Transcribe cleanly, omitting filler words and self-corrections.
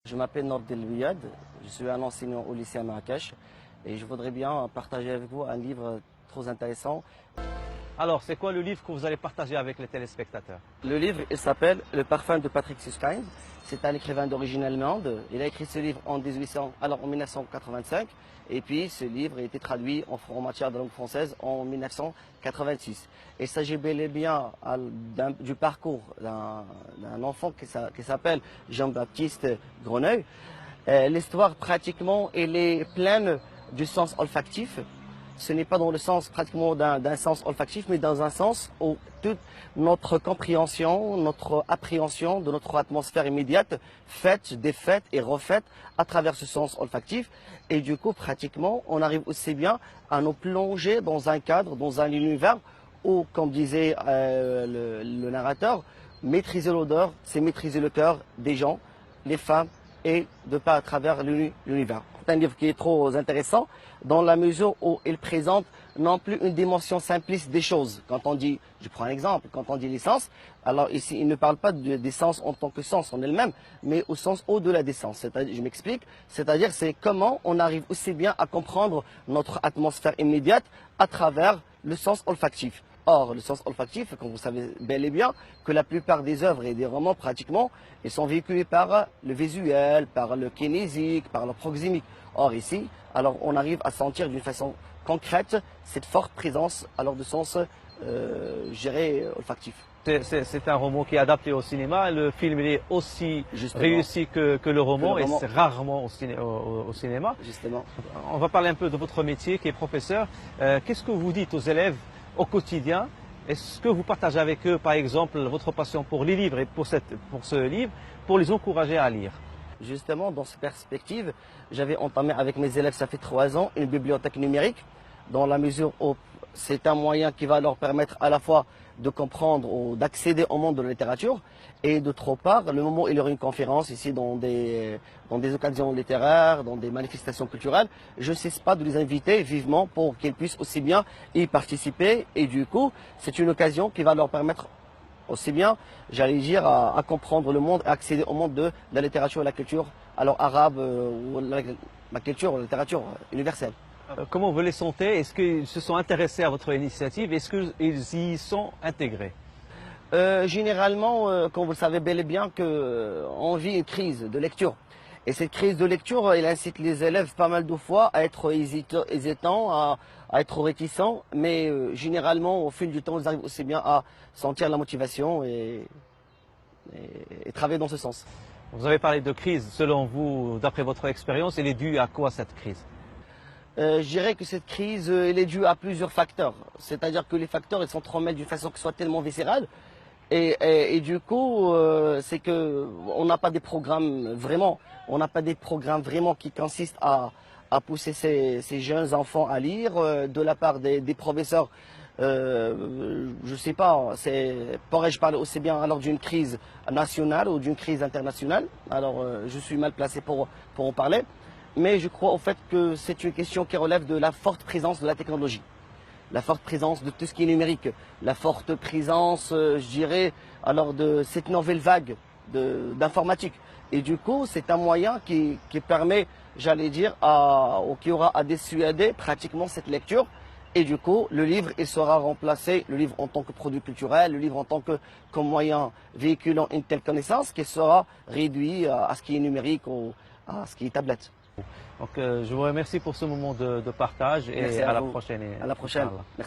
Je m'appelle Nordel Louiad, je suis un enseignant au lycée à Marrakech et je voudrais bien partager avec vous un livre trop intéressant. Alors, c'est quoi le livre que vous allez partager avec les téléspectateurs? Le livre, il s'appelle Le parfum de Patrick Suskind. C'est un écrivain d'origine allemande. Il a écrit ce livre en 1985 et puis ce livre a été traduit en matière de langue française en 1986. Il s'agit bel et bien du parcours d'un enfant qui s'appelle Jean-Baptiste Greneuil. L'histoire, pratiquement, elle est pleine du sens olfactif. Ce n'est pas dans le sens pratiquement d'un sens olfactif, mais dans un sens où toute notre compréhension, notre appréhension de notre atmosphère immédiate, faite, défaite et refaite à travers ce sens olfactif. Et du coup, pratiquement, on arrive aussi bien à nous plonger dans un cadre, dans un univers où, comme disait le narrateur, maîtriser l'odeur, c'est maîtriser le cœur des gens, les femmes, et de pas à travers l'univers. C'est un livre qui est trop intéressant dans la mesure où il présente non plus une dimension simpliste des choses. Quand on dit, je prends un exemple, quand on dit l'essence, alors ici il ne parle pas d'essence en tant que sens en elle-même, mais au sens au-delà des sens. Je m'explique, c'est-à-dire c'est comment on arrive aussi bien à comprendre notre atmosphère immédiate à travers le sens olfactif. Or, le sens olfactif, comme vous savez bel et bien, que la plupart des œuvres et des romans, pratiquement, ils sont véhiculés par le visuel, par le kinésique, par le proximique. Or, ici, alors on arrive à sentir d'une façon concrète cette forte présence alors de sens, je dirais, olfactif. C'est un roman qui est adapté au cinéma. Le film il est aussi Justement. réussi que le roman, Que le et roman. c'est rarement au cinéma. Justement. On va parler un peu de votre métier qui est professeur. Qu'est-ce que vous dites aux élèves au quotidien? Est-ce que vous partagez avec eux, par exemple, votre passion pour les livres et pour ce livre, pour les encourager à lire? Justement, dans cette perspective, j'avais entamé avec mes élèves, ça fait 3 ans, une bibliothèque numérique, dans la mesure où c'est un moyen qui va leur permettre à la fois de comprendre ou d'accéder au monde de la littérature, et d'autre part, le moment où il y aura une conférence ici dans des occasions littéraires, dans des manifestations culturelles, je ne cesse pas de les inviter vivement pour qu'ils puissent aussi bien y participer, et du coup, c'est une occasion qui va leur permettre aussi bien, j'allais dire, à comprendre le monde, à accéder au monde de la littérature et la culture, alors arabe ou la culture, la littérature universelle. Comment vous les sentez? Est-ce qu'ils se sont intéressés à votre initiative? Est-ce qu'ils y sont intégrés? Généralement, comme vous le savez bel et bien, on vit une crise de lecture. Et cette crise de lecture, elle incite les élèves pas mal de fois à être hésitants, à être réticents. Mais généralement, au fil du temps, ils arrivent aussi bien à sentir la motivation et travailler dans ce sens. Vous avez parlé de crise. Selon vous, d'après votre expérience, elle est due à quoi cette crise? Je dirais que cette crise, elle est due à plusieurs facteurs. C'est-à-dire que les facteurs, ils s'entremêlent d'une façon qui soit tellement viscérale. Et du coup, c'est que on n'a pas des programmes vraiment, qui consistent à pousser ces jeunes enfants à lire de la part des professeurs. Je sais pas, pourrais-je parler aussi bien alors d'une crise nationale ou d'une crise internationale? Alors, je suis mal placé pour en parler, mais je crois au fait que c'est une question qui relève de la forte présence de la technologie. La forte présence de tout ce qui est numérique, la forte présence, je dirais, alors de cette nouvelle vague d'informatique. Et du coup, c'est un moyen qui permet, j'allais dire, ou qui aura à dissuader pratiquement cette lecture. Et du coup, le livre, il sera remplacé, le livre en tant que produit culturel, le livre en tant que comme moyen véhiculant une telle connaissance, qui sera réduit à ce qui est numérique ou à ce qui est tablette. Donc, je vous remercie pour ce moment de partage et Merci à la vous. prochaine. À la prochaine. Inch'Allah. Merci.